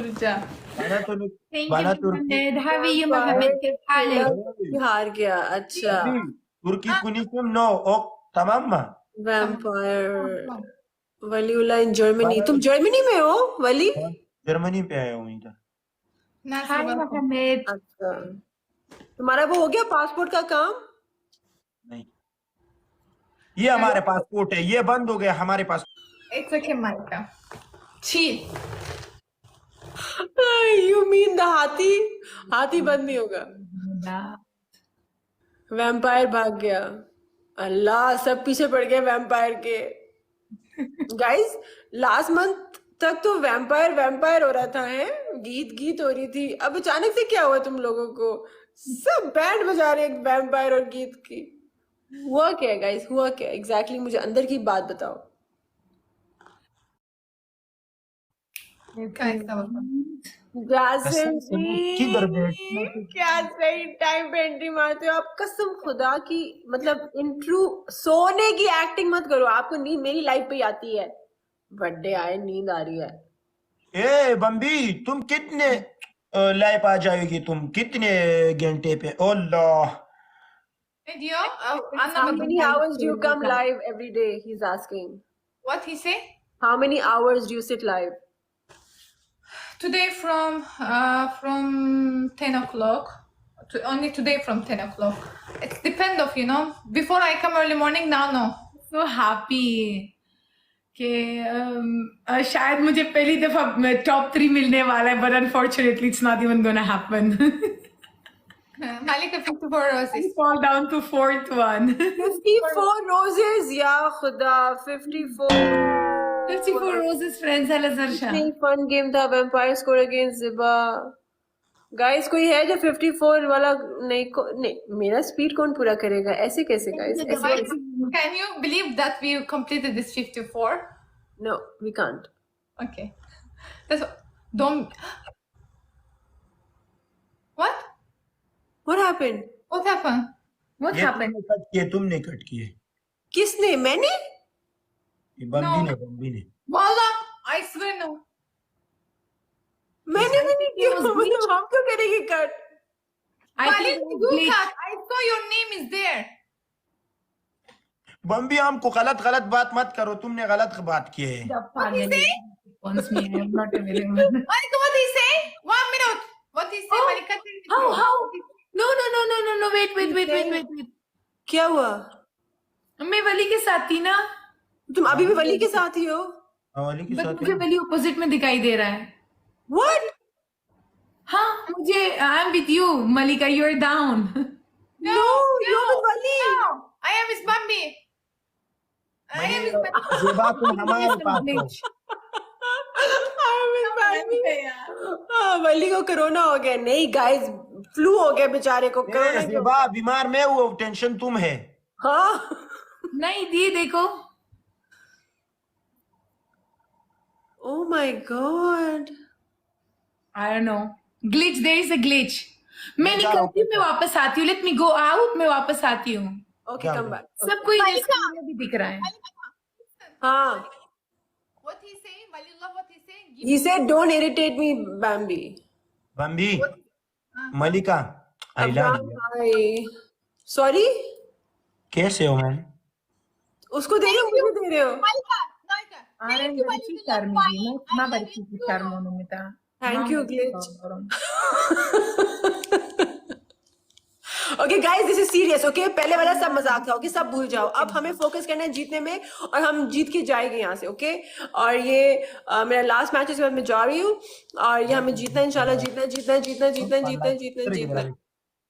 रुजा। हार गया। अच्छा तुर्की कुनिकुम नो ओक तमाम मा वैम्पायर वलीउल्लाह इन जर्मनी। तुम जर्मनी में हो वली? जर्मनी पे आया हूँ इधर। अच्छा तुम्हारा वो हो गया पासपोर्ट का काम? नहीं, ये हमारे पासपोर्ट है, ये बंद हो गया हमारे पास। एक सेकंड माइका छी। यू मीन द हाथी? हाथी बंद नहीं होगा। वैम्पायर भाग गया। अल्लाह सब पीछे पड़ गए वैम्पायर के। गाइस लास्ट मंथ तक तो वैम्पायर वैम्पायर हो रहा था, है गीत गीत हो रही थी। अब अचानक से क्या हुआ तुम लोगों को? सब बैंड बजा रहे हैं वैम्पायर और गीत की। हुआ क्या गाइस, हुआ क्या एग्जैक्टली? मुझे अंदर की बात बताओ। किधर क्या सही टाइम पे एंट्री मारते हो आप, कसम खुदा की। मतलब इंट्रू सोने की एक्टिंग मत करो, आपको नींद मेरी लाइफ पे आती है। बर्थडे आए नींद आ रही है। ए बम्बी तुम कितने लाइव आ जाएगी, तुम कितने घंटे पे? अल्लाह How many hours do you come live every day? He's asking. What he say? How many hours do you sit live? Today from 10 o'clock. Only today from 10 o'clock. It depends of, you know. Before I come early morning, now no. So happy कि शायद मुझे पहली दफा top 3 मिलने वाला है, but unfortunately it's not even gonna happen. Malika 54 roses. Fall down to 4th one. 54 roses, या खुदा 54 roses friends है लजरशा. फन गेम था वैम्पायर स्कोर अगेंस्ट ज़िबा। गाइस कोई है जो 54 वाला? नहीं मेरा स्पीड कौन पूरा करेगा? ऐसे कैसे guys? Can you believe that we completed this 54? No, we can't. Okay. That's don't. What? What happened? What happened? What happened? Cut किए, तुमने कट किए। किसने? मैंने? बम्बी ने। Wallah, I swear no. मैंने भी नहीं किया। मतलब हम क्यों करेंगे cut? I think you cut. I saw your name is there. बम्बी हमको गलत बात मत करो, तुमने गलत बात की है। What he say? Malika, what he say? 1 minute. What he say? Malika, how? No. Wait. क्या हुआ? मैं वली के साथ थी ना। तुम अभी भी वली के साथ ही हो? वाली के साथ मुझे वली ऑपोजिट में दिखाई दे रहा है। What? हाँ मुझे I am with you Malika, you are down. No, you're with Wali. No, I am with Bambi. I am with Bambi. ये बात तुम हमारे पास हो। वली को कोरोना हो गया। नहीं गाइस, फ्लू हो गया बेचारे को। कोरोना ज़िबा बीमार मैं हूँ, टेंशन तुम है। हाँ नहीं दी देखो। Oh my God. I don't know. Glitch, there is a glitch. मैं निकलती हूँ, मैं वापस आती हूँ। Let me go out, मैं वापस आती हूँ। Okay, come back. सबको ये भी दिख रहा है। हाँ। What he say? Waliullah, what he say? He said, "Don't irritate me, Bambi." बम्बी, Malika, I love you. Sorry? कैसे हो मैम? उसको दे रहे हो, मुझे दे रहे हो? Thank you, Glitch. Okay guys, this is serious. Okay, पहले वाला सब मजाक था. Okay, सब भूल जाओ. अब हमें फोकस करना है जीतने में, और हम जीत के जाएंगे यहाँ से. Okay, और ये मेरा लास्ट मैच है, इसके बाद मैं जा रही हूँ, और ये हमें जीतना इंशाल्लाह, जीतना.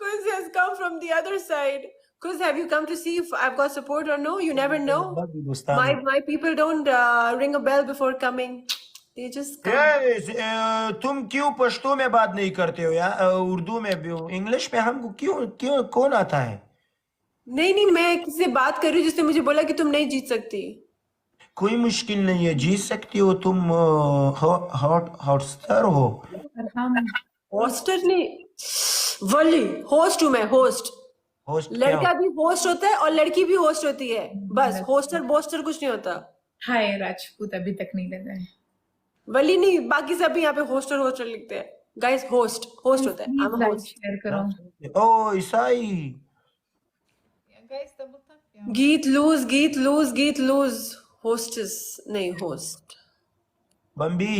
Kuz has come from the other side. Kuz, have you come to see if I've got support or no? You never know. My people don't ring a bell before coming. They just come. तुम क्यों पश्तो में बात नहीं करते हो या उर्दू में भी? इंग्लिश में हमको क्यों कौन आता है? नहीं मैं किसी से बात कर रही हूँ जिसने मुझे बोला कि तुम नहीं जीत सकती। कोई मुश्किल नहीं है, जीत सकती हो तुम। हॉटस्टार हो। और हम होस्टर नहीं, वली होस्ट हूँ मैं, होस्ट। होस्ट क्या लड़का भी होस्ट होता है और लड़की भी होस्ट होती है, बस होस्टर बोस्टर कुछ नहीं होता। हाय राजपूत अभी तक नहीं लगा है। वली नहीं, बाकी सब यहाँ पे होस्टर होस्टर लिखते हैं। गाइस होस्ट होस्ट होता है, I am like host. Share करो। ओ ईसाई। Guys double tap. गीत लूज गीत लूज गीत लूज। होस्टेस नहीं, होस्ट। बम्बी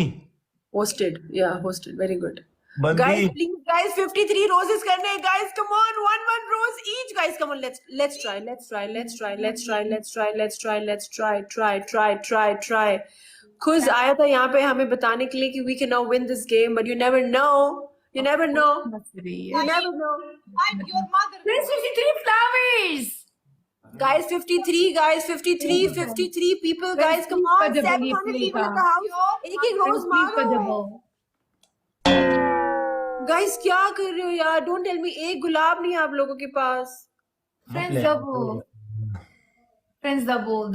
Hosted, yeah, hosted. Very good. Guys, बम्बी please, guys, 53 roses करने हैं, guys. Come on, one rose each, guys. Come on, let's try. Cause आया था यहाँ पे हमें बताने के लिए कि we can now win this game, but you never know. You never know. You never know. I'm your mother. There's 53 flowers. Guys, 53 people, guys. Come on, 700 people in the house. एक रोज मारो. गाइस क्या कर रहे हो यार? Don't tell me एक गुलाब नहीं है आप लोगों के पास। Friends double. Friends double.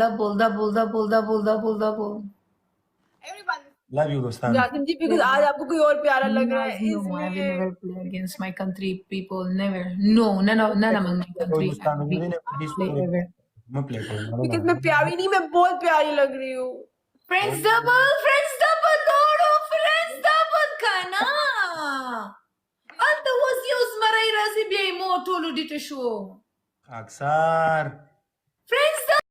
Everyone. Love you दोस्तान। जाकिम जी, बिकॉज़ आज आपको कोई और प्यारा लग रहा है No, I will इसलिए। never play against my country people. Never. No, none among my country. दोस्तान I will play ever. मैं प्ले करूंगा। बिकॉज़ मैं प्यारी नहीं, मैं बहुत प्यारी लग रही हूँ। Friends double, doro, friends double kana. Anta was used marai rasi biai mo tolu dito show. अक्सर Friends double.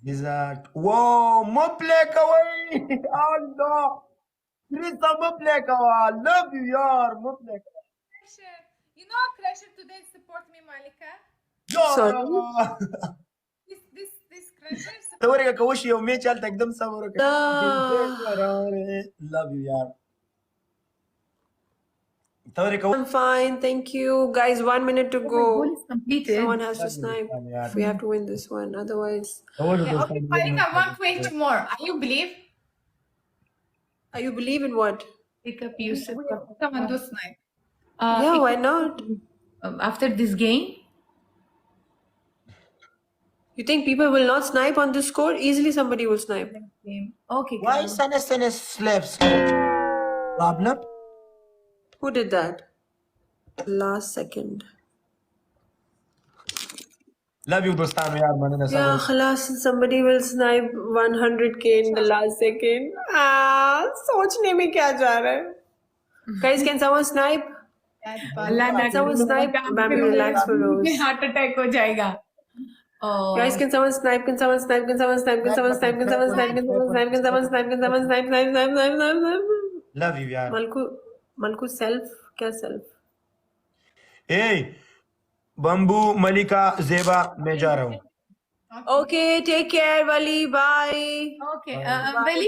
डिजर्ट वो मैं प्ले कवई अल्लाह प्लीज मैं प्ले कवा लव यू यार मैं प्ले कवा। You know, Crusher today support me, Malika. Sorry? This Crusher support तोरे का कोशिश है मैं चलता एकदम सबर कर। लव यू यार। तोरे का I'm fine, thank you. Guys, 1 minute to my go. goal is completed. Someone has to snipe. We have to win this one, otherwise. Okay, Malika, one question more. Are you believe? Are you believe in what? Pick up Yusuf. Come on, do snipe. Yeah, why not? After this game, You think people will not snipe on this score? Easily somebody will snipe. okay. Why sana slaps? Problem? Who did that? Last second. Love you दोस्तान यार मैंने ना Yeah, khalas, somebody will snipe 100k in the last second. सोचने में क्या जा रहा है? Guys, can someone snipe? Someone snipe? Ma'am, relax for Rose. Heart attack हो जाएगा. Oh. Guys, can someone snipe? Can someone snipe? Can someone snipe? Can someone snipe? Can someone snipe? Can someone snipe? Can someone snipe? Can someone snipe? Snipe. Love you यार। मलकू self? क्या self? ए bamboo मलिका जेबा मैं जा रहा हूँ। Okay, take care, Wali. Bye. Okay. Veli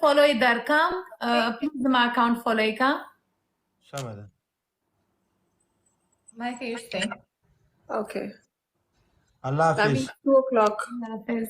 follow इधर काम. Please my account follow का. समझ। Malika, you stay. Okay. Allah That Hafiz. means 2 o'clock. Hafiz.